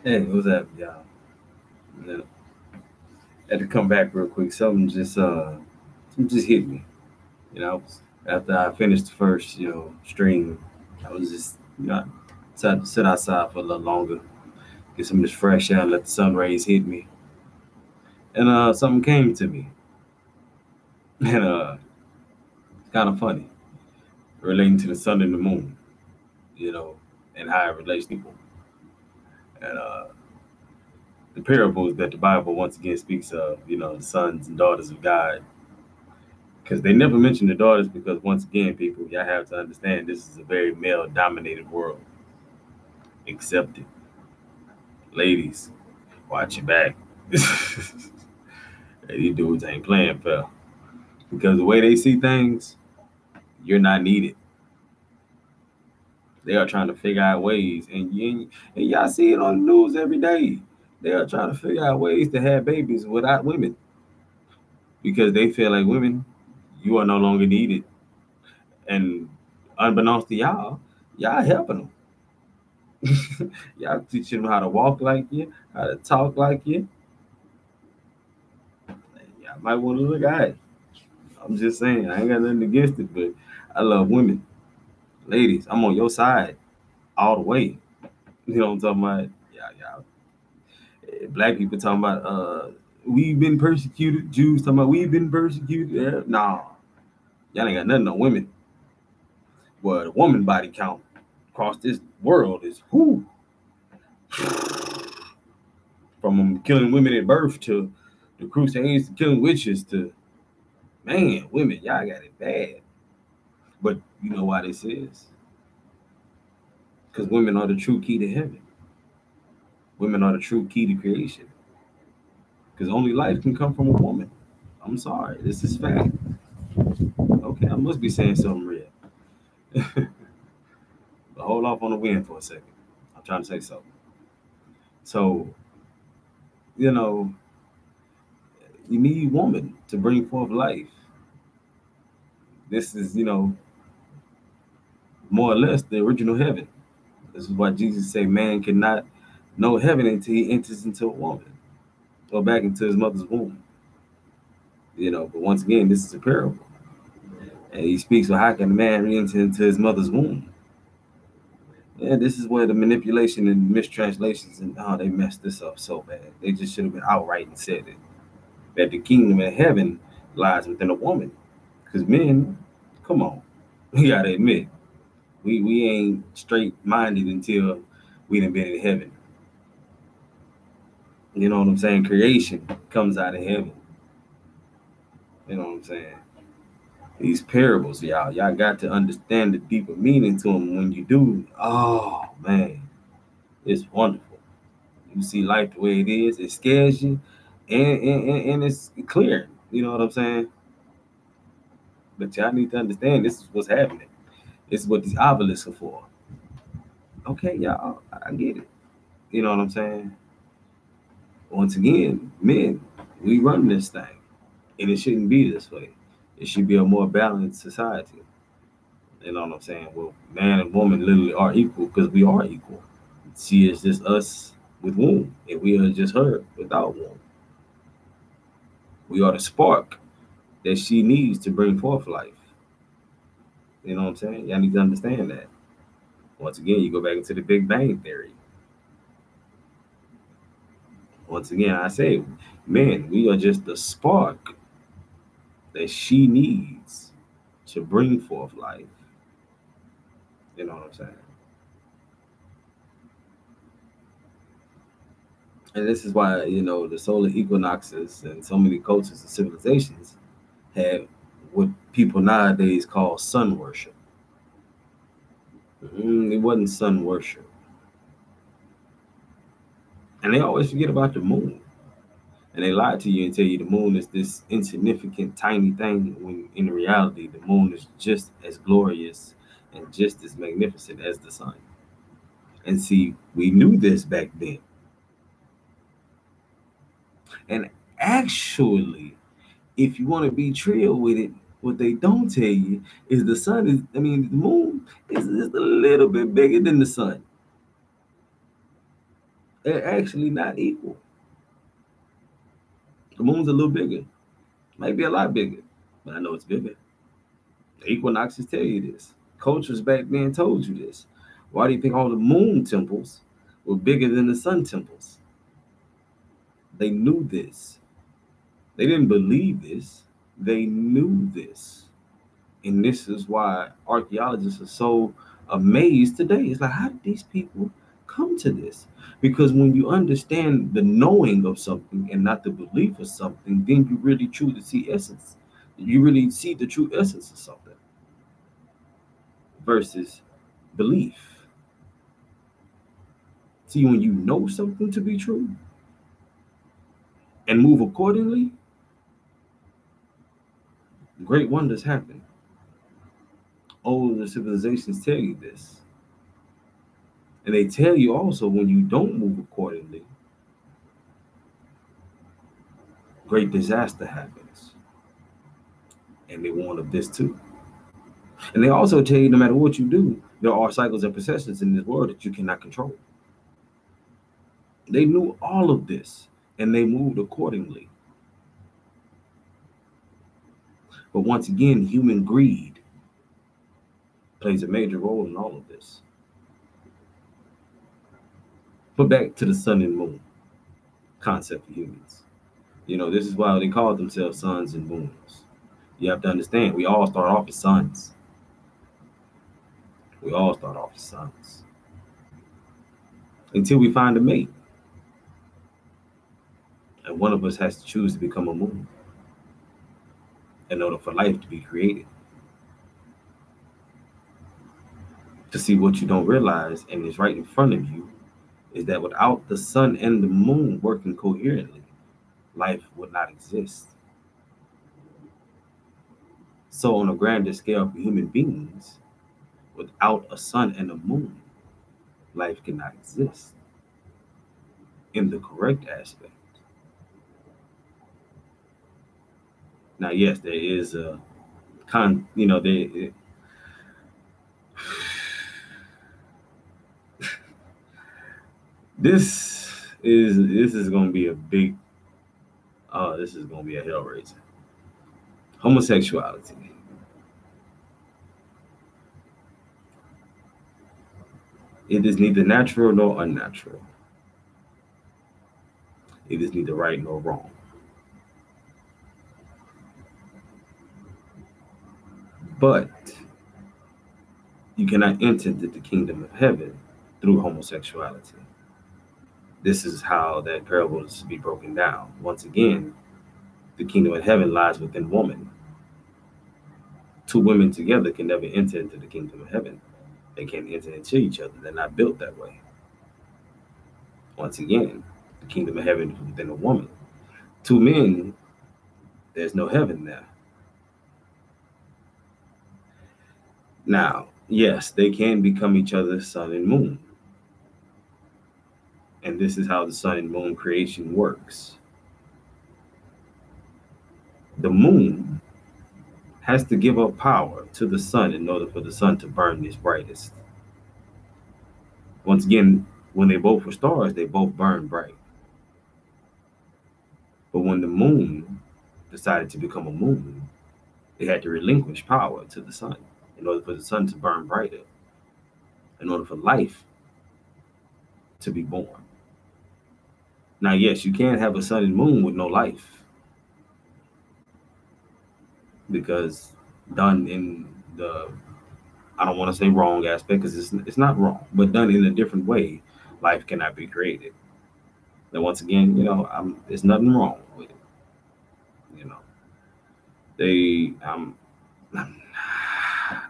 Hey, what's up, y'all? Yeah, had to come back real quick. Something just hit me. After I finished the first, stream, I was just, decided to sit outside for a little longer, get some of this fresh air, let the sun rays hit me, and something came to me, and it's kind of funny, relating to the sun and the moon, you know, and how it relates to people, and the parables that the Bible once again speaks of, the sons and daughters of God. Because they never mention the daughters, because once again, people, y'all have to understand this is a very male dominated world. Accept it. Ladies, watch your back. These dudes ain't playing fair. Because the way they see things, you're not needed. They are trying to figure out ways, and y'all see it on the news every day. They are trying to figure out ways to have babies without women because they feel like women, you are no longer needed. And unbeknownst to y'all helping them. Y'all teaching them how to walk like you, how to talk like you. Y'all might want to look at it. I'm just saying, I ain't got nothing against it, but I love women. Ladies, I'm on your side all the way. You know what I'm talking about? Black people talking about we've been persecuted. Jews talking about we've been persecuted. Yeah, nah, y'all ain't got nothing on women. Well, the woman body count across this world is whoo, from killing women at birth to the crusades to killing witches to man, women, y'all got it bad. But you know why this is? Because women are the true key to heaven. Women are the true key to creation. Because only life can come from a woman. I'm sorry, this is fact. Okay, I must be saying something real. But hold off on the wind for a second. I'm trying to say something. So, you know, you need woman to bring forth life. This is, more or less the original heaven. This is why Jesus said man cannot know heaven until he enters into a woman or back into his mother's womb. But once again, this is a parable. And he speaks, well, how can a man enter into his mother's womb? Yeah, this is where the manipulation and mistranslations and they messed this up so bad. They just should have been outright and said it. That the kingdom of heaven lies within a woman. Because men, come on, we gotta admit, we ain't straight minded until we done been in heaven. You know what I'm saying? Creation comes out of heaven. You know what I'm saying? These parables, y'all got to understand the deeper meaning to them. When you do, oh man, it's wonderful. You see life the way it is. It scares you, and it's clear. You know what I'm saying? But y'all need to understand this is what's happening. This is what these obelisks are for. Okay, y'all, I get it. You know what I'm saying? Once again, men, we run this thing, and it shouldn't be this way. It should be a more balanced society. You know what I'm saying? Well, man and woman literally are equal because we are equal. She is just us with womb, and we are just her without womb. We are the spark that she needs to bring forth life. You know what I'm saying? Y'all need to understand that. Once again, you go back into the Big Bang Theory. Once again, I say, men, we are just the spark that she needs to bring forth life. You know what I'm saying? And this is why, the solar equinoxes and so many cultures and civilizations have what people nowadays call sun worship. It wasn't sun worship. And they always forget about the moon. And they lie to you and tell you the moon is this insignificant, tiny thing, when in reality, the moon is just as glorious and just as magnificent as the sun. And see, we knew this back then. And actually, if you want to be trill with it, what they don't tell you is the moon is just a little bit bigger than the sun. They're actually not equal. The moon's a little bigger, might be a lot bigger, but I know it's bigger. The equinoxes tell you this. Cultures back then told you this. Why do you think all the moon temples were bigger than the sun temples? They knew this. They didn't believe this. They knew this. And this is why archaeologists are so amazed today. It's like, how did these people come to this? Because when you understand the knowing of something and not the belief of something, then you really truly see essence. You really see the true essence of something versus belief. See, when you know something to be true and move accordingly, great wonders happen. Older civilizations tell you this. And they tell you also when you don't move accordingly, great disaster happens. And they warn of this too. And they also tell you no matter what you do, there are cycles and processes in this world that you cannot control. They knew all of this and they moved accordingly. But once again, human greed plays a major role in all of this. But back to the sun and moon concept for humans. This is why they call themselves suns and moons. You have to understand, we all start off as suns. We all start off as suns. Until we find a mate. And one of us has to choose to become a moon in order for life to be created. To see what you don't realize and is right in front of you is that without the sun and the moon working coherently, life would not exist. So, on a grander scale for human beings, without a sun and a moon, life cannot exist in the correct aspect. Now, yes, there is a this is going to be a big, this is going to be a hellraiser. Homosexuality. It is neither natural nor unnatural. It is neither right nor wrong. But you cannot enter into the kingdom of heaven through homosexuality. This is how that parable is to be broken down. Once again, the kingdom of heaven lies within woman. Two women together can never enter into the kingdom of heaven. They can't enter into each other. They're not built that way. Once again, the kingdom of heaven is within a woman. Two men, there's no heaven there. Now, yes, they can become each other's sun and moon. And this is how the sun and moon creation works. The moon has to give up power to the sun in order for the sun to burn its brightest. Once again, when they both were stars, they both burned bright. But when the moon decided to become a moon, it had to relinquish power to the sun in order for the sun to burn brighter, in order for life to be born. Now, yes, you can't have a sun and moon with no life because done in the, I don't want to say wrong aspect because it's not wrong, but done in a different way, life cannot be created. Then once again, there's nothing wrong with it. You know, they,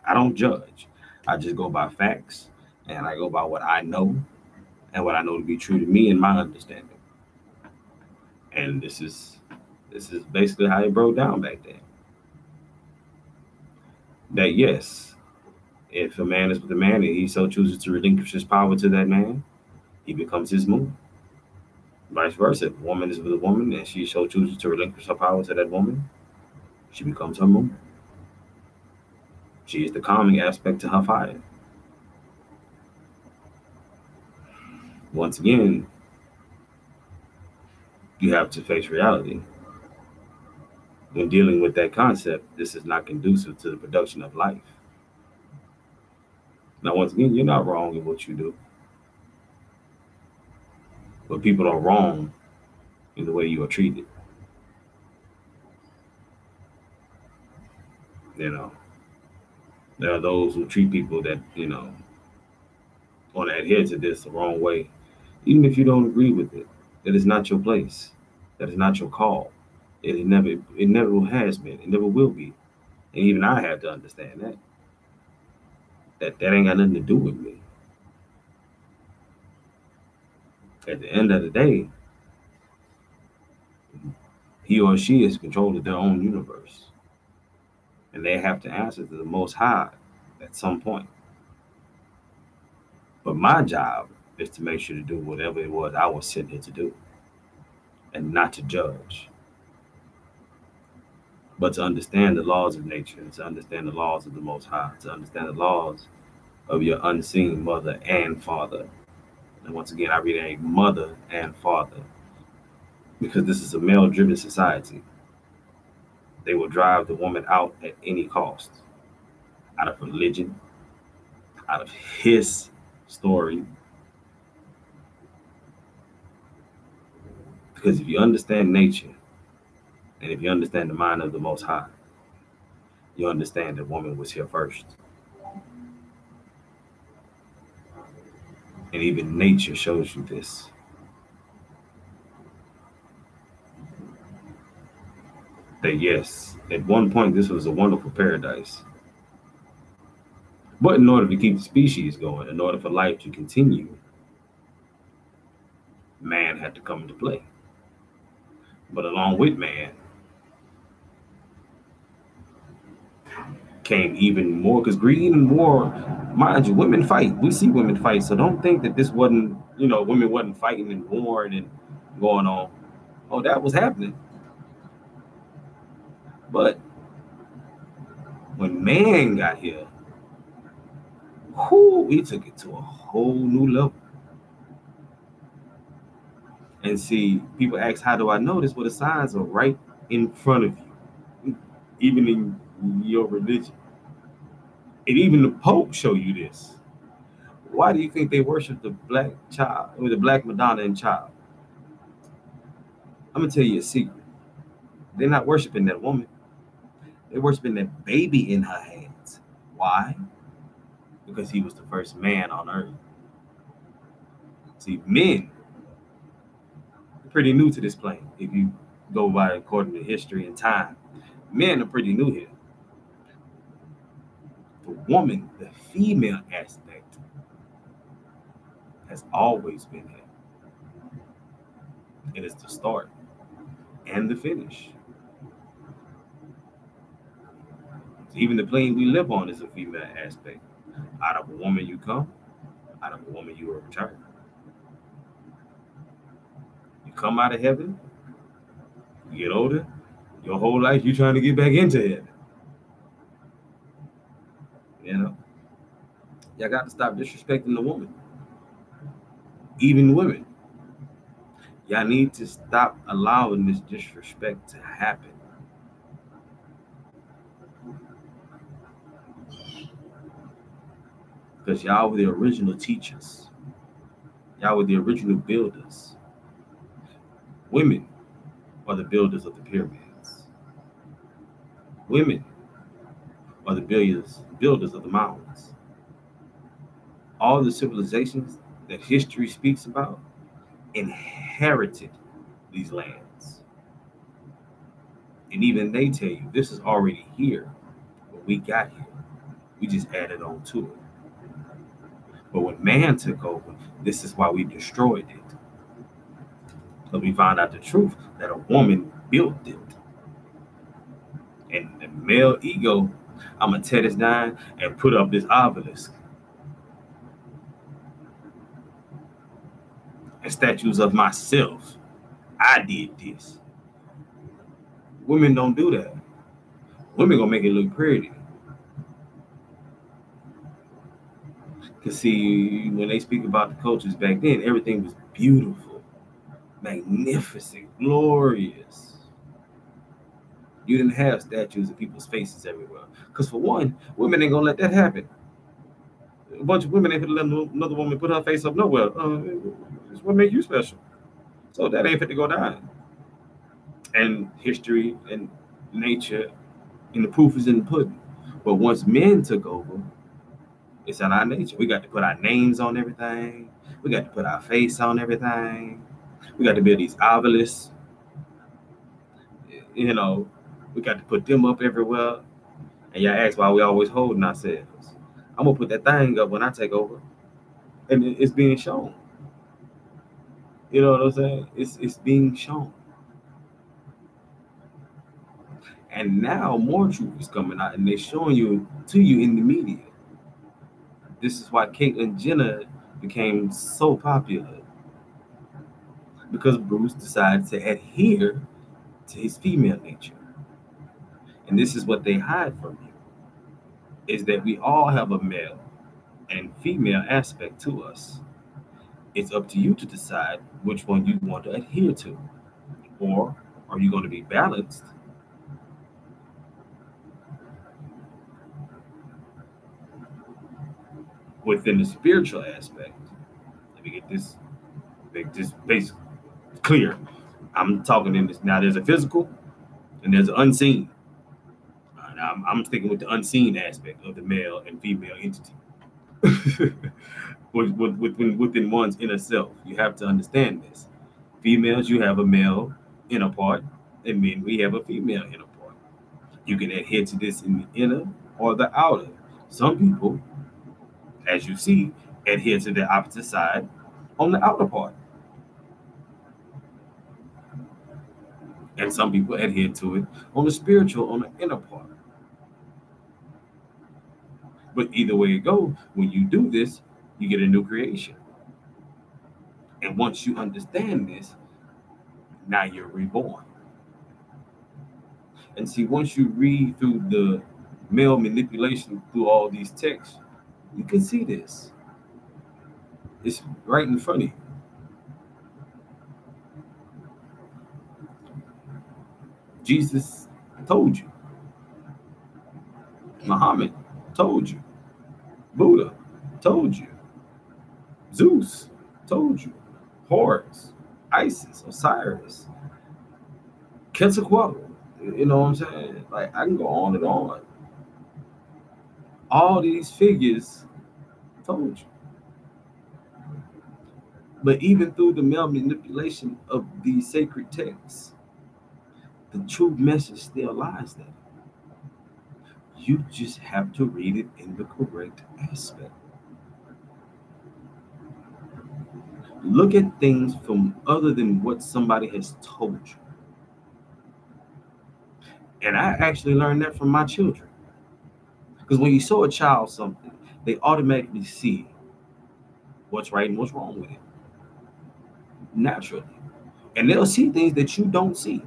I don't judge. I just go by facts and I go by what I know and what I know to be true to me and my understanding. And this is basically how it broke down back then. That yes, if a man is with a man and he so chooses to relinquish his power to that man, he becomes his moon. Vice versa, if a woman is with a woman and she so chooses to relinquish her power to that woman, she becomes her moon. She is the calming aspect to her fire. Once again, You have to face reality. When dealing with that concept, this is not conducive to the production of life. Now, once again, you're not wrong in what you do, but people are wrong in the way you are treated. You know, there are those who treat people that, want to adhere to this the wrong way, even if you don't agree with it. That is not your place. That is not your call. It never has been. It never will be. And even I had to understand that. That ain't got nothing to do with me. At the end of the day, he or she is in control of their own universe. And they have to answer to the most high at some point. But my job is to make sure to do whatever it was I was sent here to do and not to judge, but to understand the laws of nature, to understand the laws of the Most High, to understand the laws of your unseen mother and father. And once again, I read a mother and father because this is a male driven society. They will drive the woman out at any cost, out of religion, out of his story. Because if you understand nature and if you understand the mind of the Most High, you understand that woman was here first. And even nature shows you this. That yes, at one point this was a wonderful paradise. But in order to keep the species going, in order for life to continue, man had to come into play. But along with man came even more, because greed and war, mind you, women fight. We see women fight. So don't think that this wasn't, women wasn't fighting and warring and going on. Oh, that was happening. But when man got here, he took it to a whole new level. And see, people ask, how do I know this? Well, the signs are right in front of you, even in your religion. And even the Pope show you this. Why do you think they worship the black child, or the black Madonna and child? I'm gonna tell you a secret. They're not worshiping that woman. They're worshiping that baby in her hands. Why? Because he was the first man on earth. See, men are pretty new to this plane. If you go by according to history and time, men are pretty new here. The woman, the female aspect, has always been here. It is the start and the finish. Even the plane we live on is a female aspect. Out of a woman you come, out of a woman you will return. You come out of heaven, you get older, your whole life you trying to get back into heaven. You know? Y'all got to stop disrespecting the woman. Even women. Y'all need to stop allowing this disrespect to happen. Because y'all were the original teachers. Y'all were the original builders. Women are the builders of the pyramids. Women are the builders of the mountains. All the civilizations that history speaks about inherited these lands. And even they tell you this is already here when we got here. We just added on to it. But when man took over, this is why we destroyed it. Because we found out the truth that a woman built it. And the male ego, I'm going to tear this down and put up this obelisk. And statues of myself. I did this. Women don't do that. Women gonna make it look pretty. Cause see, when they speak about the cultures back then, everything was beautiful. magnificent, glorious. You didn't have statues of people's faces everywhere. Because for one, women ain't gonna let that happen. A bunch of women ain't gonna let another woman put her face up nowhere. It's what make you special. So that ain't fit to go down. And history and nature and the proof is in the pudding. But once men took over, it's in our nature. We got to put our names on everything. We got to put our face on everything. We got to build these obelisks. You know, we got to put them up everywhere. And y'all ask why we always holding ourselves. I'm gonna put that thing up when I take over, and it's being shown. You know what I'm saying? It's being shown, and now more truth is coming out, and they're showing you to you in the media. This is why Caitlyn Jenner became so popular because Bruce decided to adhere to his female nature, and this is what they hide from you: is that we all have a male and female aspect to us. It's up to you to decide which one you want to adhere to. Or are you going to be balanced within the spiritual aspect? Let me get this, make this basic clear. I'm talking in this now. There's a physical and there's an unseen. Now I'm sticking with the unseen aspect of the male and female entity. Within one's inner self, you have to understand this. Females, you have a male inner part, and men, we have a female inner part. You can adhere to this in the inner or the outer. Some people, as you see, adhere to the opposite side on the outer part. And some people adhere to it on the spiritual, on the inner part. But either way it goes, when you do this, you get a new creation. And once you understand this, now you're reborn. And see, once you read through the male manipulation through all these texts, you can see this. It's right in front of you. Jesus told you. Muhammad told you. Buddha told you. Zeus told you. Horus, Isis, Osiris, Quetzalcoatl. You know what I'm saying? Like I can go on and on. All these figures told you. But even through the male manipulation of these sacred texts, the true message still lies there. You just have to read it in the correct aspect. Look at things from other than what somebody has told you. And I actually learned that from my children. Because when you show a child something, they automatically see what's right and what's wrong with it naturally. And they'll see things that you don't see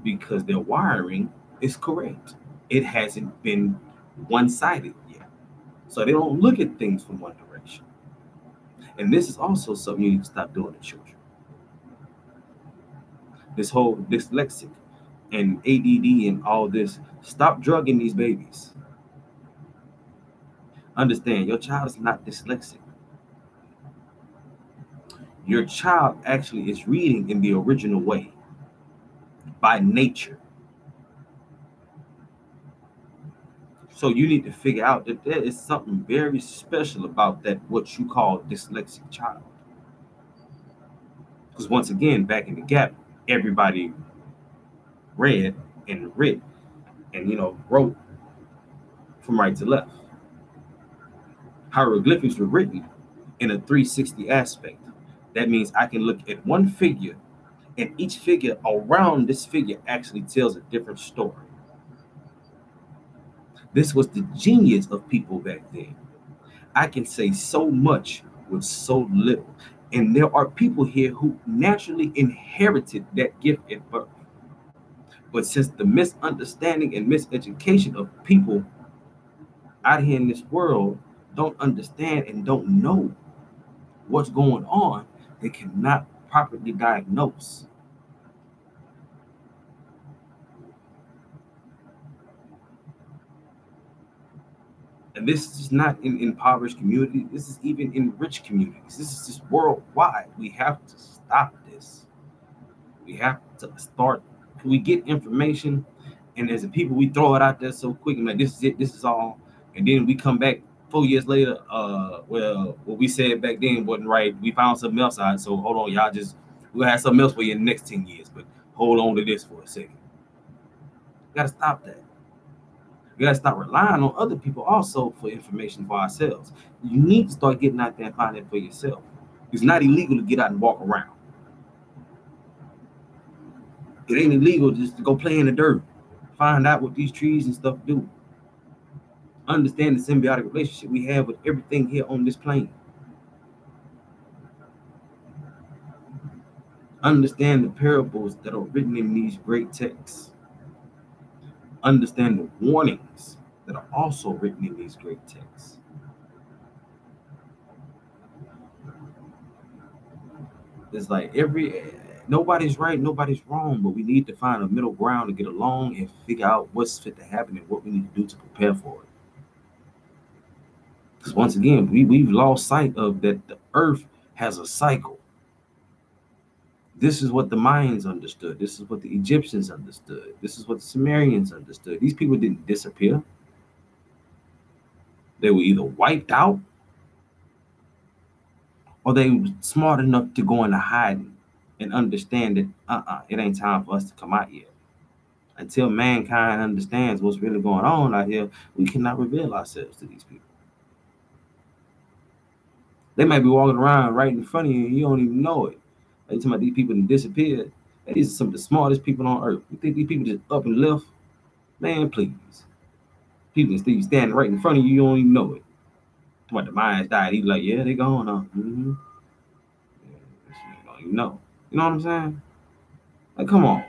because their wiring is correct. It hasn't been one sided yet. So they don't look at things from one direction. And this is also something you need to stop doing to children. This whole dyslexic and ADD and all this, stop drugging these babies. Understand, your child is not dyslexic. Your child actually is reading in the original way by nature. So you need to figure out that there is something very special about that, what you call dyslexic child. Because once again, back in the gap, everybody read and read and wrote from right to left. Hieroglyphics were written in a 360 aspect. That means I can look at one figure, and each figure around this figure actually tells a different story. This was the genius of people back then. I can say so much with so little. And there are people here who naturally inherited that gift at birth. But since the misunderstanding and miseducation of people out here in this world don't understand and don't know what's going on, they cannot properly diagnose. And this is not in impoverished communities. This is even in rich communities. This is just worldwide. We have to stop this. We have to start. We get information, and as a people, we throw it out there so quick. And like, this is it. This is all. And then we come back 4 years later. Well, what we said back then wasn't right. We found something else out. So hold on, y'all. We'll have something else for you in the next 10 years. But hold on to this for a second. We gotta stop that. We gotta stop relying on other people also for information for ourselves. You need to start getting out there and finding it for yourself. It's not illegal to get out and walk around. It ain't illegal just to go play in the dirt. Find out what these trees and stuff do. Understand the symbiotic relationship we have with everything here on this plane. Understand the parables that are written in these great texts. Understand the warnings that are also written in these great texts. It's like nobody's right, nobody's wrong, but we need to find a middle ground to get along and figure out what's fit to happen and what we need to do to prepare for it. Because once again, we've lost sight of that the earth has a cycle. This is what the Mayans understood. This is what the Egyptians understood. This is what the Sumerians understood. These people didn't disappear. They were either wiped out or they were smart enough to go into hiding and understand that it ain't time for us to come out yet. Until mankind understands what's really going on out here, we cannot reveal ourselves to these people. They might be walking around right in front of you and you don't even know it. Like, talking about these people that disappeared. These are some of the smartest people on earth. You think these people just up and left? Man, please. People still standing right in front of you, you don't even know it. What, the Mayans died? He's like, yeah, they gone, huh? Mm-hmm. Yeah, you don't even know. You know what I'm saying? Like, come on.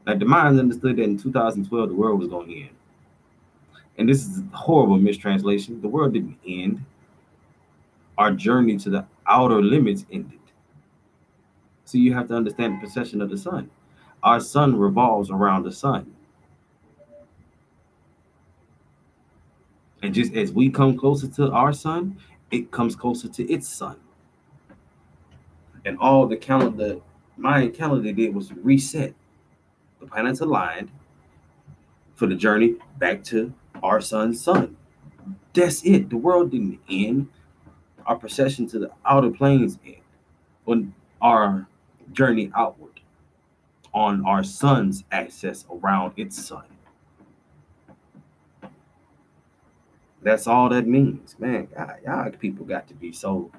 Like, the Mayans understood that in 2012 the world was going to end. And this is a horrible mistranslation. The world didn't end. Our journey to the outer limits ended. So you have to understand the precession of the sun. Our sun revolves around the sun. And just as we come closer to our sun, it comes closer to its sun. And all the calendar, Mayan calendar did was reset. The planets aligned for the journey back to our sun's sun. That's it. The world didn't end. Our procession to the outer planes end. On our journey outward on our sun's axis around its sun. That's all that means, man. God, y'all people got to be so.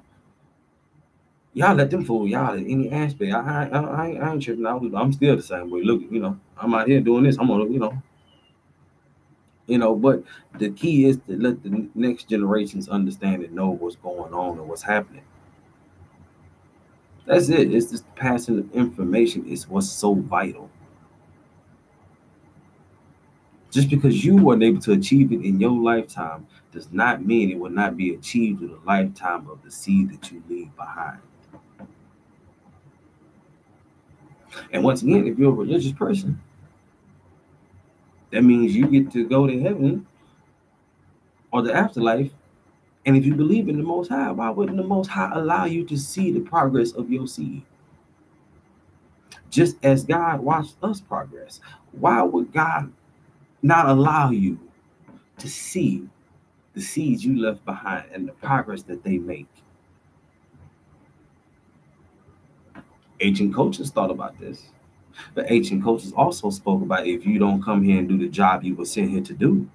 Y'all let them fool y'all in any aspect. I ain't tripping out. I'm still the same way. Look, I'm out here doing this. I'm gonna, But the key is to let the next generations understand and know what's going on and what's happening. That's it. It's just passing of information is what's so vital. Just because you weren't able to achieve it in your lifetime does not mean it will not be achieved in the lifetime of the seed that you leave behind. And once again, if you're a religious person, that means you get to go to heaven or the afterlife. And if you believe in the Most High, why wouldn't the Most High allow you to see the progress of your seed? Just as God watched us progress, why would God not allow you to see the seeds you left behind and the progress that they make? Ancient cultures thought about this. But ancient cultures also spoke about if you don't come here and do the job you were sent here to do,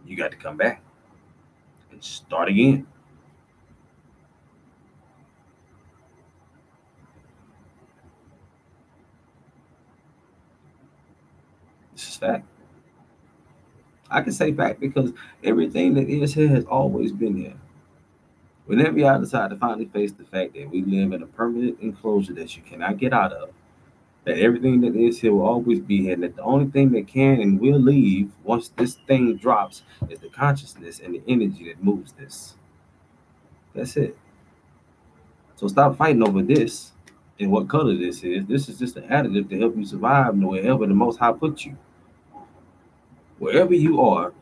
you got to come back and start again. This is fact. I can say fact because everything that is here has always been here. Whenever y'all decide to finally face the fact that we live in a permanent enclosure that you cannot get out of, that everything that is here will always be here, and that the only thing that can and will leave once this thing drops is the consciousness and the energy that moves this. That's it. So stop fighting over this and what color this is. This is just an additive to help you survive wherever the Most High puts you. Wherever you are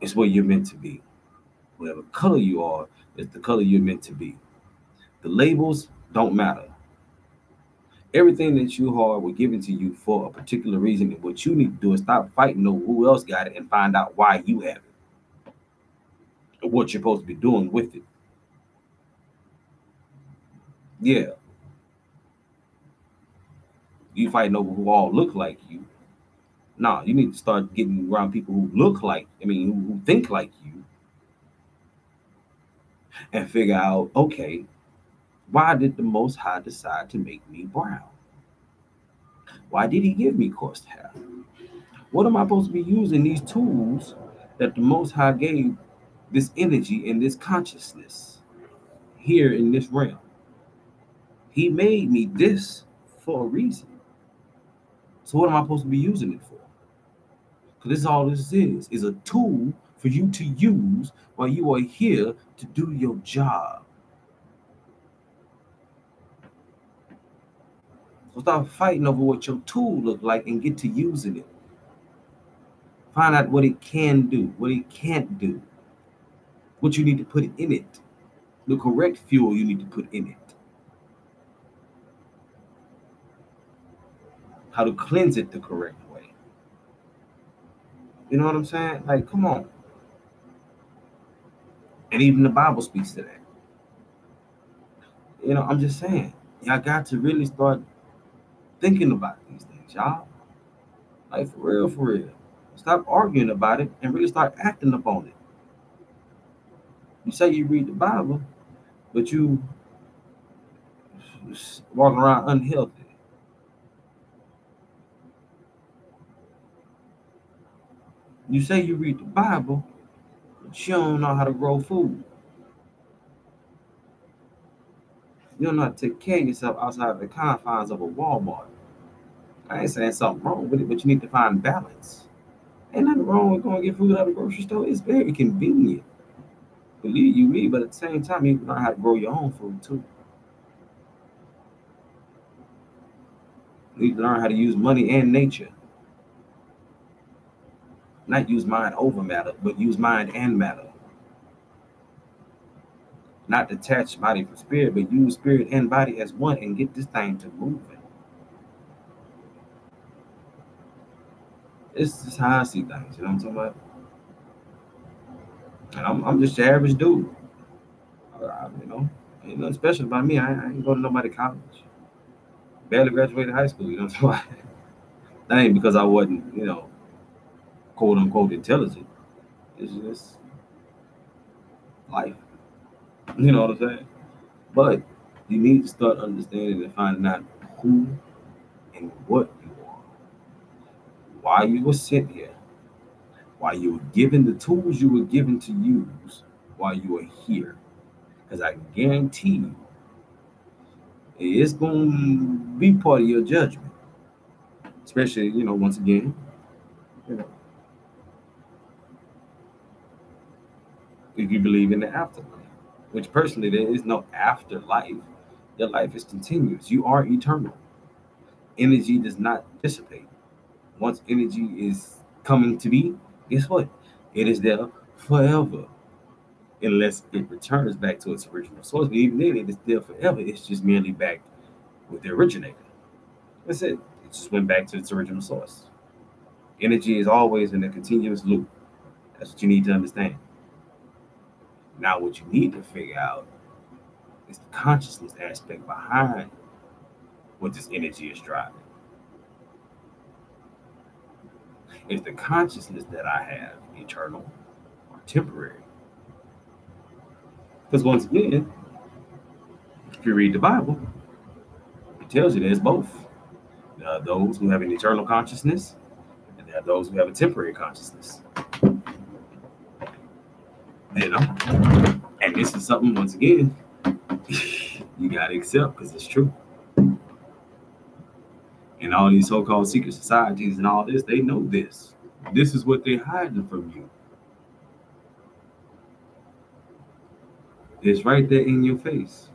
is where you're meant to be. Whatever color you are is the color you're meant to be. The labels don't matter. Everything that you are was given to you for a particular reason, and what you need to do is stop fighting over who else got it and find out why you have it, or what you're supposed to be doing with it. Yeah, you fighting over who all look like you. Nah, you need to start getting around people who look like, who think like you, and figure out, okay, why did the Most High decide to make me brown? Why did He give me coarse hair? What am I supposed to be using these tools that the Most High gave this energy and this consciousness here in this realm? He made me this for a reason. So what am I supposed to be using it for? Because this is all this is a tool for you to use while you are here to do your job. So stop fighting over what your tool look like and get to using it. Find out what it can do, what it can't do, what you need to put in it, the correct fuel you need to put in it, how to cleanse it the correct way. You know what I'm saying? Like, come on. And even the Bible speaks to that. I'm just saying, y'all got to really start thinking about these things, y'all. Like, for real, for real. Stop arguing about it and really start acting upon it. You say you read the Bible, but you walking around unhealthy. You say you read the Bible, but you don't know how to grow food. You don't know how to take care of yourself outside of the confines of a Walmart. I ain't saying something wrong with it, but you need to find balance. Ain't nothing wrong with going to get food out of the grocery store. It's very convenient. Believe you me, but at the same time, you learn how to grow your own food too. You need to learn how to use money and nature. Not use mind over matter, but use mind and matter. Not detach body from spirit, but use spirit and body as one and get this thing to moving. It's just how I see things, you know what I'm talking about? And I'm just your average dude. Ain't nothing special about me. I ain't go to nobody college. Barely graduated high school, you know what I'm talking about? That ain't because I wasn't, quote unquote intelligent. It's just life. You know what I'm saying? But you need to start understanding and finding out who and what you are, why you were sent here, why you were given the tools you were given to use while you are here. Because I guarantee you, it's going to be part of your judgment. Especially, once again, you know, if you believe in the afterlife, which personally, there is no afterlife. Your life is continuous. You are eternal. Energy does not dissipate. Once energy is coming to be, guess what? It is there forever. Unless it returns back to its original source. But even then, it is there forever. It's just merely back with the originator. That's it. It just went back to its original source. Energy is always in a continuous loop. That's what you need to understand. Now, what you need to figure out is the consciousness aspect behind what this energy is driving. Is the consciousness that I have eternal or temporary? Because once again, if you read the Bible, it tells you there's both. There are those who have an eternal consciousness, and there are those who have a temporary consciousness. You know? And this is something, once again, you got to accept because it's true. And all these so called secret societies and all this, they know this. This is what they're hiding from you. It's right there in your face.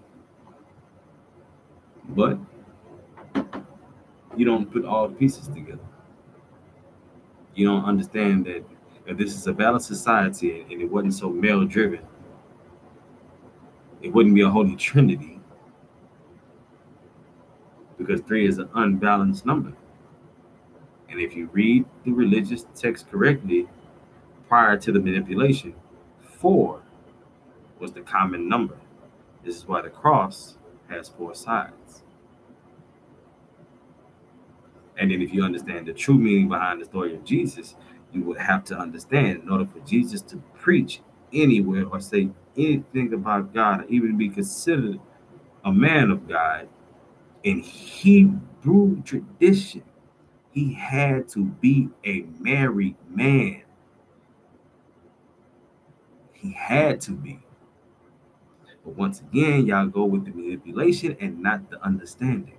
But you don't put all the pieces together. You don't understand that if this is a balanced society and it wasn't so male driven, it wouldn't be a holy trinity because three is an unbalanced number. And if you read the religious text correctly prior to the manipulation, four was the common number. This is why the cross has four sides. And then if you understand the true meaning behind the story of Jesus, you would have to understand in order for Jesus to preach anywhere or say anything about God or even be considered a man of God in Hebrew tradition, he had to be a married man. He had to be. But once again, y'all go with the manipulation and not the understanding.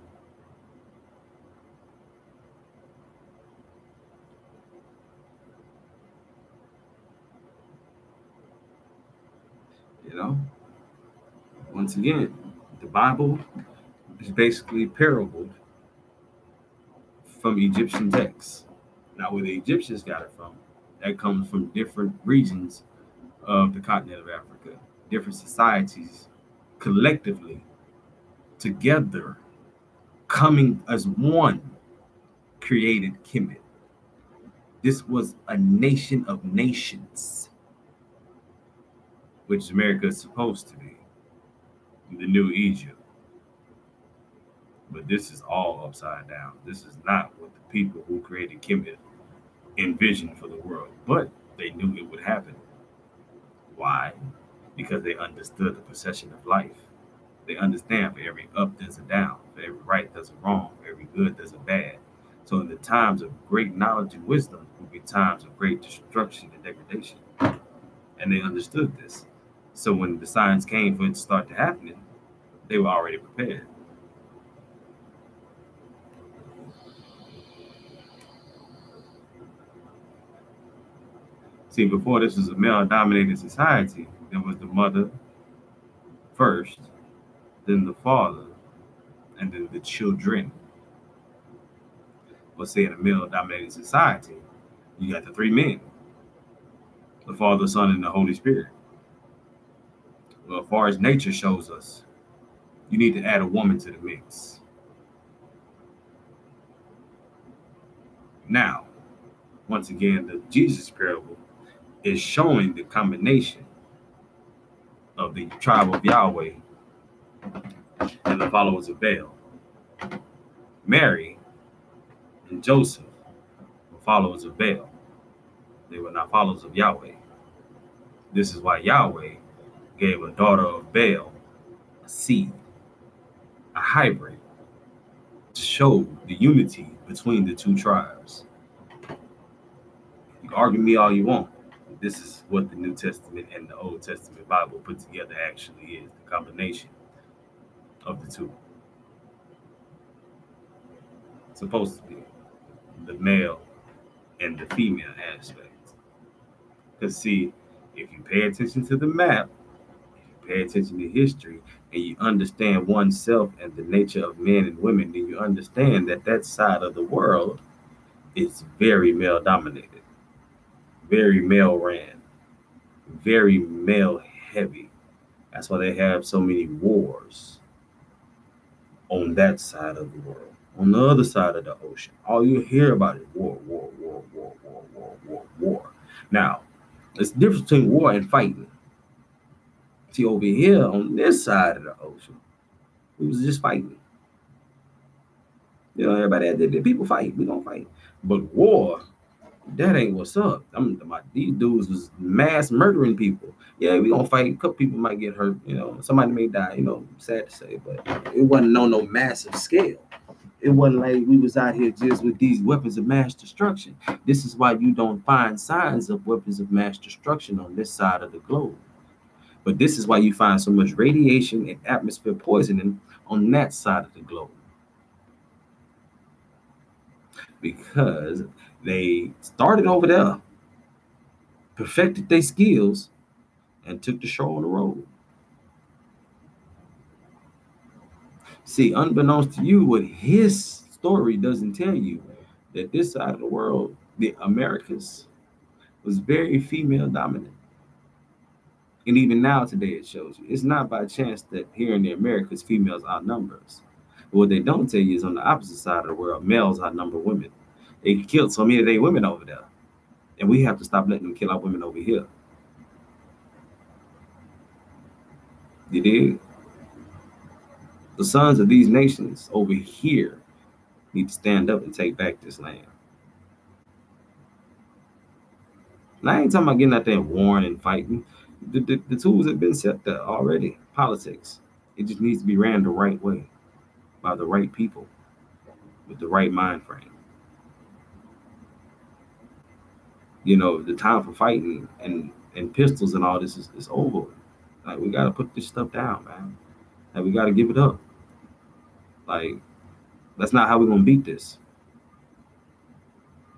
You know, once again, the Bible is basically parabled from Egyptian texts. Now, where the Egyptians got it from, that comes from different regions of the continent of Africa, different societies collectively together coming as one created Kemet. This was a nation of nations, which America is supposed to be, the new Egypt. But this is all upside down. This is not what the people who created Kemet envisioned for the world, but they knew it would happen. Why? Because they understood the procession of life. They understand for every up there's a down, for every right there's a wrong, for every good there's a bad. So in the times of great knowledge and wisdom will be times of great destruction and degradation. And they understood this. So when the signs came for it to start to happening, they were already prepared. See, before this was a male dominated society, there was the mother first, then the father, and then the children. Let's say in a male dominated society, you got the three men, the Father, Son, and the Holy Spirit. Well, as far as nature shows us, you need to add a woman to the mix. Now, once again, the Jesus parable is showing the combination of the tribe of Yahweh and the followers of Baal. Mary and Joseph were followers of Baal. They were not followers of Yahweh. This is why Yahweh gave a daughter of Baal a seed, a hybrid, to show the unity between the two tribes. You can argue me all you want. This is what the New Testament and the Old Testament Bible put together actually is the combination of the two. It's supposed to be the male and the female aspect. Because, see, if you pay attention to the map, if you pay attention to history, and you understand oneself and the nature of men and women, then you understand that that side of the world is very male dominated, very male ran, very male heavy. That's why they have so many wars on that side of the world. On the other side of the ocean, all you hear about is war, war, war, war, war, war, war, war. Now, there's a difference between war and fighting. See, over here on this side of the ocean, we was just fighting. You know, everybody had the people fight. We don't fight. But war, that ain't what's up. These dudes was mass murdering people. Yeah, we gonna fight. A couple people might get hurt. You know, somebody may die. You know, sad to say, but it wasn't on no massive scale. It wasn't like we was out here just with these weapons of mass destruction. This is why you don't find signs of weapons of mass destruction on this side of the globe. But this is why you find so much radiation and atmosphere poisoning on that side of the globe. Because they started over there, perfected their skills, and took the show on the road. See, unbeknownst to you, what his story doesn't tell you, that this side of the world, the Americas, was very female dominant. And even now today it shows you. It's not by chance that here in the Americas, females outnumber us. What they don't tell you is on the opposite side of the world, males outnumber women. They killed so many of their women over there. And we have to stop letting them kill our women over here. You dig? The sons of these nations over here need to stand up and take back this land. And I ain't talking about getting out there warring and fighting. The tools have been set there already. Politics. It just needs to be ran the right way by the right people with the right mind frame. The time for fighting and pistols and all this is over. Like, we gotta put this stuff down, man. Like, we gotta give it up. Like, that's not how we're gonna beat this.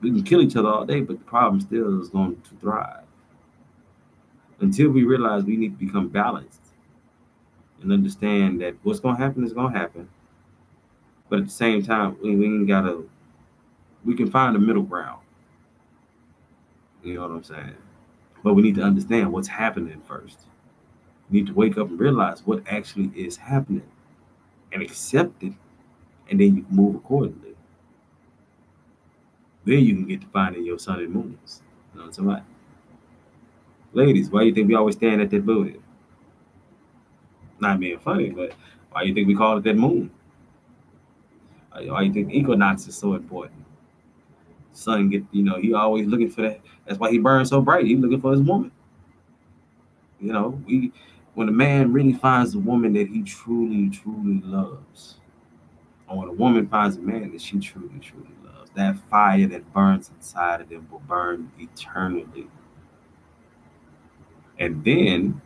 We can kill each other all day, but the problem still is going to thrive. Until we realize we need to become balanced and understand that what's gonna happen is gonna happen. But at the same time, we can find a middle ground. You know what I'm saying? But we need to understand what's happening first. We need to wake up and realize what actually is happening and accept it, and then you can move accordingly. Then you can get to finding your sun and moons. You know what I'm saying? Ladies, why do you think we always stand at that booty? Not being funny, but why do you think we call it that moon? Why do you think equinox is so important? Sun he always looking for that. That's why he burns so bright. He's looking for his woman. When a man really finds a woman that he truly, truly loves, or when a woman finds a man that she truly, truly loves, that fire that burns inside of them will burn eternally. And then,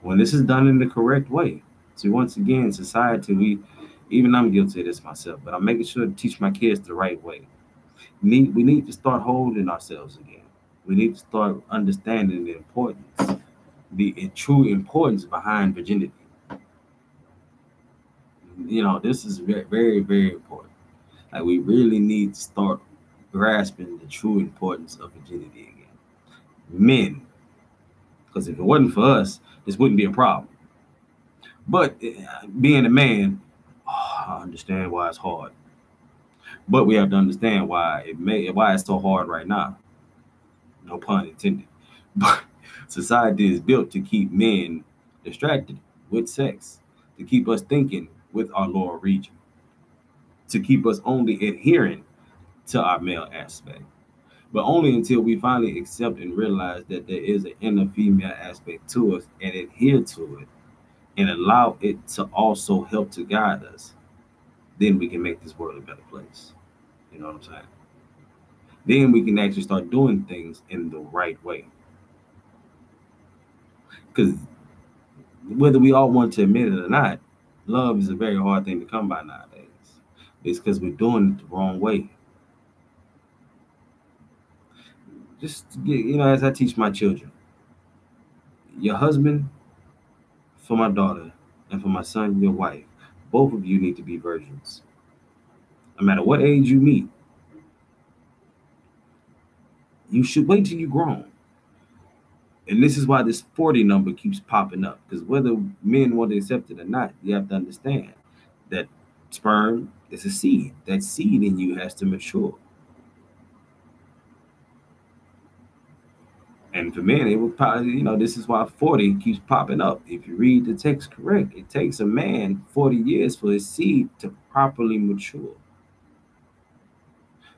when this is done in the correct way, see, once again, society, even I'm guilty of this myself, but I'm making sure to teach my kids the right way. We need to start holding ourselves again. We need to start understanding the true importance behind virginity. This is very, very, very important. Like, we really need to start grasping the true importance of virginity again. Men, because if it wasn't for us, this wouldn't be a problem. But being a man, I understand why it's hard. But we have to understand why it's so hard right now. No pun intended. But society is built to keep men distracted with sex, to keep us thinking with our lower region, to keep us only adhering to our male aspect. But only until we finally accept and realize that there is an inner female aspect to us and adhere to it and allow it to also help to guide us, then we can make this world a better place. You know what I'm saying? Then we can actually start doing things in the right way. Because whether we all want to admit it or not, love is a very hard thing to come by nowadays. It's because we're doing it the wrong way. Just to get, as I teach my children, your husband, for my daughter, and for my son, your wife, both of you need to be virgins. No matter what age you meet, you should wait till you're grown. And this is why this 40 number keeps popping up. Because whether men want to accept it or not, you have to understand that sperm is a seed. That seed in you has to mature. And for men, it will probably, this is why 40 keeps popping up. If you read the text correct, it takes a man 40 years for his seed to properly mature.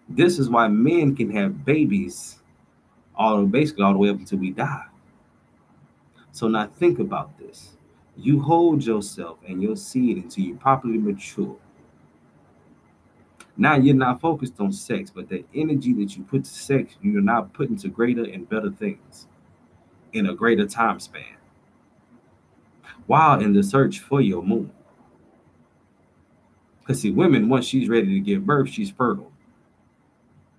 This is why men can have babies basically all the way up until we die. So now think about this. You hold yourself and your seed until you properly mature. Now you're not focused on sex, but the energy that you put to sex, you're now putting to greater and better things in a greater time span, while in the search for your moon. Because see, women, once she's ready to give birth, she's fertile.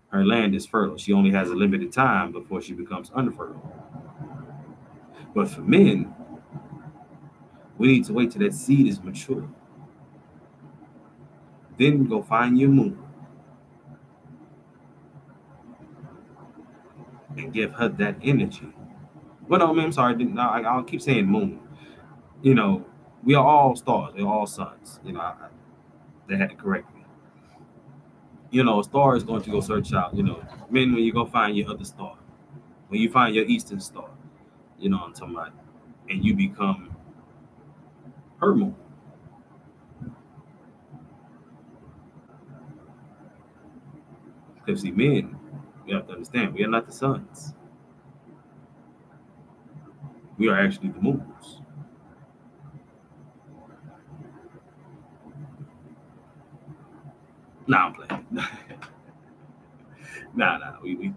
Her land is fertile. She only has a limited time before she becomes unfertile. But for men, we need to wait till that seed is mature. Then go find your moon and give her that energy. Well, no, I mean, I'm sorry. I'll keep saying moon. You know, we are all stars. We're all suns. You know, they had to correct me. You know, a star is going to go search out. You know, men, when you go find your other star, when you find your eastern star, you know what I'm talking about, and you become her moon. Because see, men, you have to understand, we are not the suns. We are actually the moons. Nah, I'm playing. We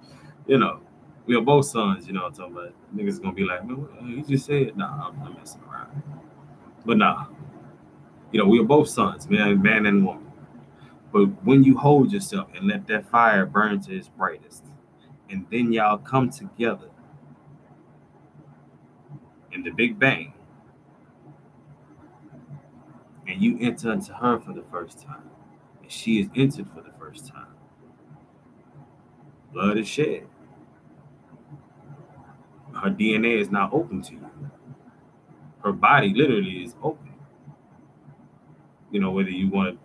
you know, we are both sons. You know what I'm talking about. Niggas gonna be like, man, you just said, nah, I'm messing around. But nah, you know, we are both sons, man and woman. But when you hold yourself and let that fire burn to its brightest, and then y'all come together in the Big Bang, and you enter into her for the first time, and she is entered for the first time, blood is shed. Her DNA is now open to you. Her body literally is open. You know, whether you want to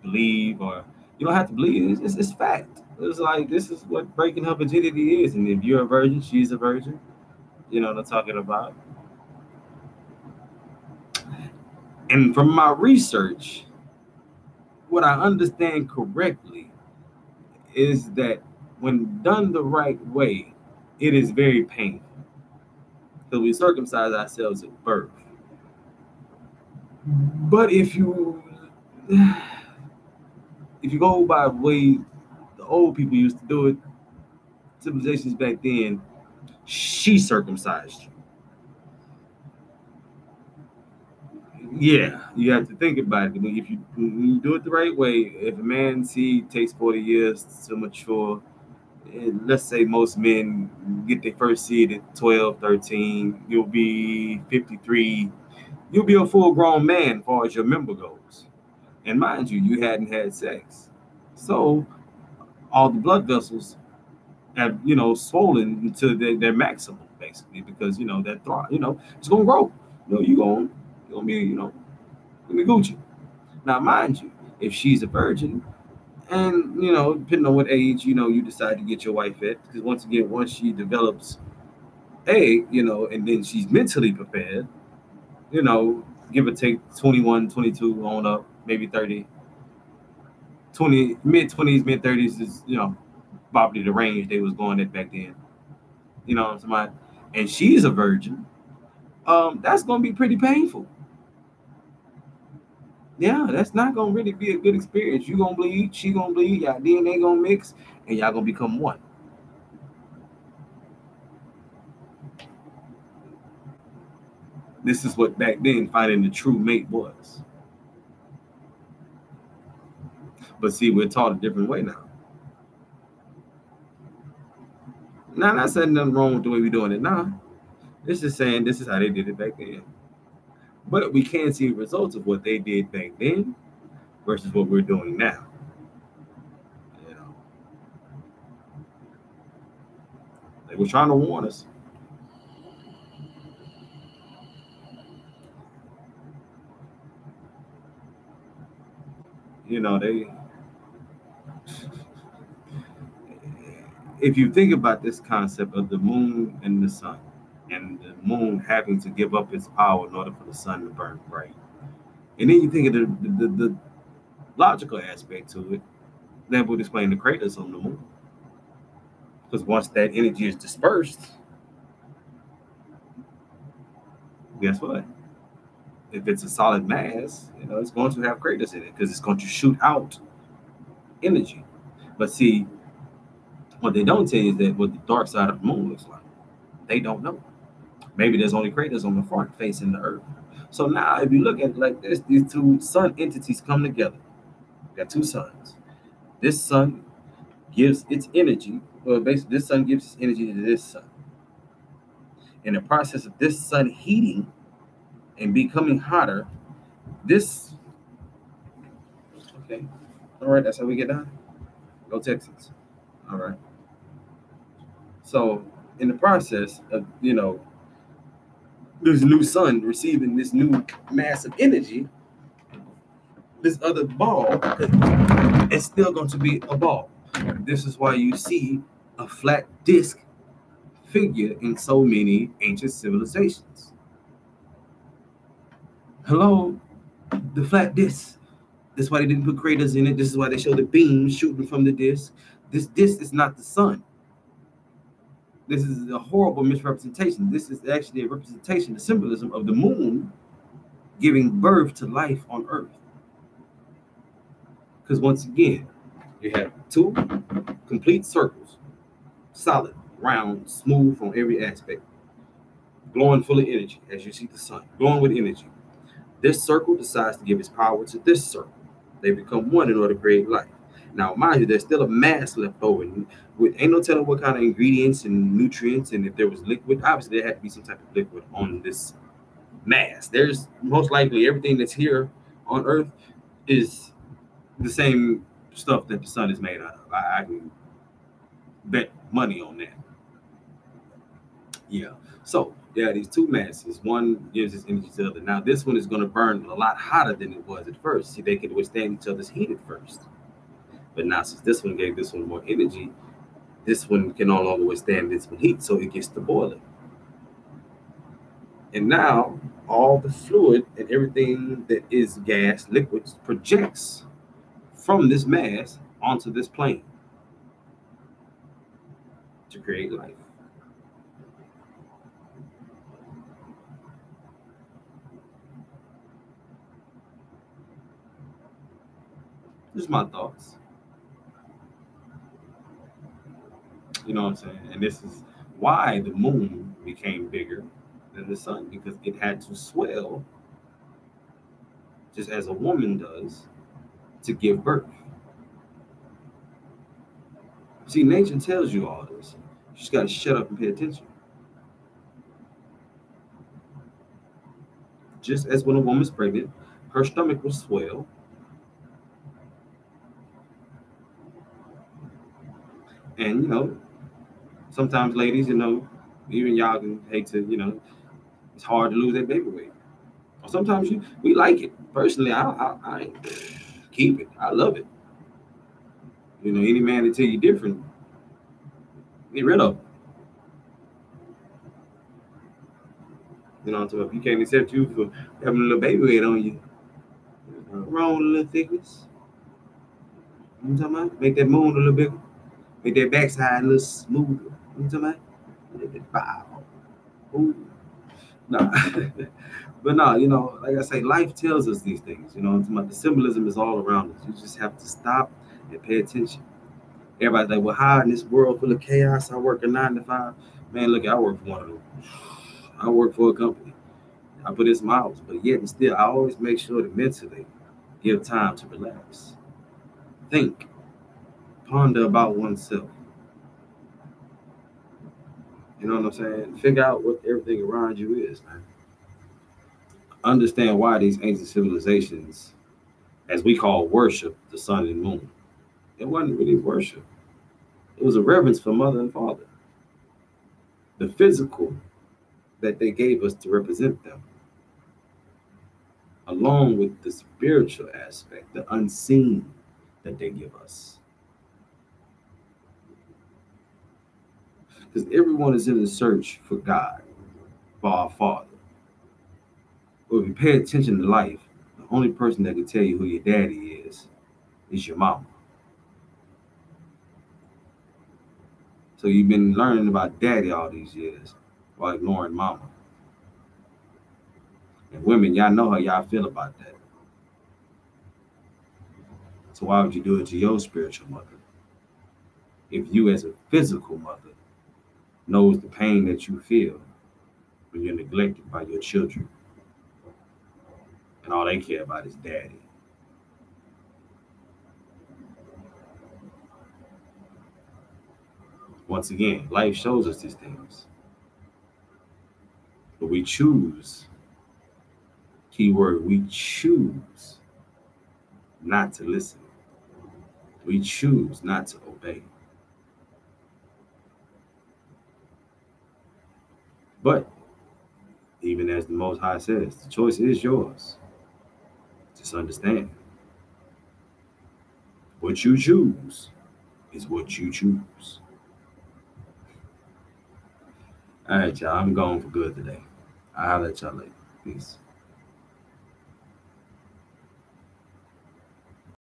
believe or you don't have to believe, it's fact. It's like this is what breaking her virginity is. And if you're a virgin, she's a virgin. You know what I'm talking about. And from my research, what I understand correctly is that when done the right way, it is very painful. Because we circumcise ourselves at birth. But if you go by the way the old people used to do it, civilizations back then, she circumcised you. Yeah, you have to think about it. If when you do it the right way, if a man's seed takes 40 years to mature, let's say most men get their first seed at 12, 13, you'll be 53. You'll be a full grown man as far as your member goes. And mind you, you hadn't had sex. So all the blood vessels have, swollen to their maximum, basically, because, that throat, it's going to grow. You're going to be, gonna be Gucci. Now, mind you, if she's a virgin, and depending on what age you decide to get your wife at, because once again, once she develops and then she's mentally prepared, you know, give or take 21, 22 on up, maybe 30, 20, mid 20s, mid 30s is probably the range they was going at back then. You know what I'm saying? And she's a virgin. That's gonna be pretty painful. Yeah, that's not gonna really be a good experience. You gonna bleed, she gonna bleed, y'all DNA gonna mix, and y'all gonna become one. This is what back then finding the true mate was. But see, we're taught a different way now. Now, I'm not saying nothing wrong with the way we're doing it now. This is saying this is how they did it back then. But we can see results of what they did back then versus what we're doing now. You know, they were trying to warn us. They. If you think about this concept of the moon and the sun, and the moon having to give up its power in order for the sun to burn bright, and then you think of the logical aspect to it, that would explain the craters on the moon. Because once that energy is dispersed, guess what? If it's a solid mass, it's going to have craters in it because it's going to shoot out energy. But see, what they don't tell you is that what the dark side of the moon looks like. They don't know. Maybe there's only craters on the front facing the Earth. So now, if you look at it like this, these two sun entities come together. You got two suns. This sun gives its energy, well, basically, this sun gives its energy to this sun. In the process of this sun heating and becoming hotter, this, okay, All right, that's how we get done. Go Texans. All right. So in the process of this new sun receiving this new mass of energy, this other ball is still going to be a ball. This is why you see a flat disc figure in so many ancient civilizations. Hello, the flat disc. That's why they didn't put craters in it. This is why they show the beams shooting from the disc. This disc is not the sun. This is a horrible misrepresentation. This is actually a representation, the symbolism of the moon giving birth to life on Earth. Because once again, you have two complete circles, solid, round, smooth from every aspect, glowing full of energy as you see the sun, glowing with energy. This circle decides to give its power to this circle. They become one in order to create life. Now, mind you, there's still a mass left over. With ain't no telling what kind of ingredients and nutrients, and if there was liquid, obviously there had to be some type of liquid on this mass. There's most likely everything that's here on Earth is the same stuff that the sun is made out of. I can bet money on that. Yeah. So yeah, these two masses, one gives its energy to the other. Now this one is going to burn a lot hotter than it was at first. See, they could withstand each other's heat at first, but now since this one gave this one more energy, this one can no longer withstand this one heat, so it gets to boiling. And now all the fluid and everything that is gas, liquids, projects from this mass onto this plane to create life. Just my thoughts. You know what I'm saying? And this is why the moon became bigger than the sun, because it had to swell just as a woman does to give birth. See, nature tells you all this. You just got to shut up and pay attention. Just as when a woman's pregnant, her stomach will swell, and sometimes ladies, even y'all can hate to, it's hard to lose that baby weight. Or sometimes we like it. Personally, I keep it. I love it. Any man that tell you different, get rid of. I'm talking about, if you can't accept you for having a little baby weight on you, wrong with a little thickness. I'm talking about? Make that moon a little bigger. Make that backside a little smoother. I'm talking about? Let it bow. Ooh. Nah. But no, like I say, life tells us these things. I'm talking about, the symbolism is all around us. You just have to stop and pay attention. Everybody's like, well, how in this world full of chaos I work a 9 to 5? Man, look, I work for one of them. I work for a company. I put in some hours, but yet and still, I always make sure to mentally give time to relax, think, ponder about oneself. You know what I'm saying? Figure out what everything around you is, man. Understand why these ancient civilizations, as we call worship, the sun and moon. It wasn't really worship. It was a reverence for mother and father. The physical that they gave us to represent them, along with the spiritual aspect, the unseen that they give us. Because everyone is in the search for God, for our Father. But if you pay attention to life, the only person that can tell you who your daddy is your mama. So you've been learning about daddy all these years while ignoring mama. And women, y'all know how y'all feel about that. So why would you do it to your spiritual mother? If you, as a physical mother, knows the pain that you feel when you're neglected by your children, and all they care about is daddy. Once again, life shows us these things. But we choose, keyword, we choose not to listen. We choose not to obey. But even as the Most High says, the choice is yours. Just understand what you choose is what you choose. All right, y'all. I'm going for good today. I'll let y'all later. Peace.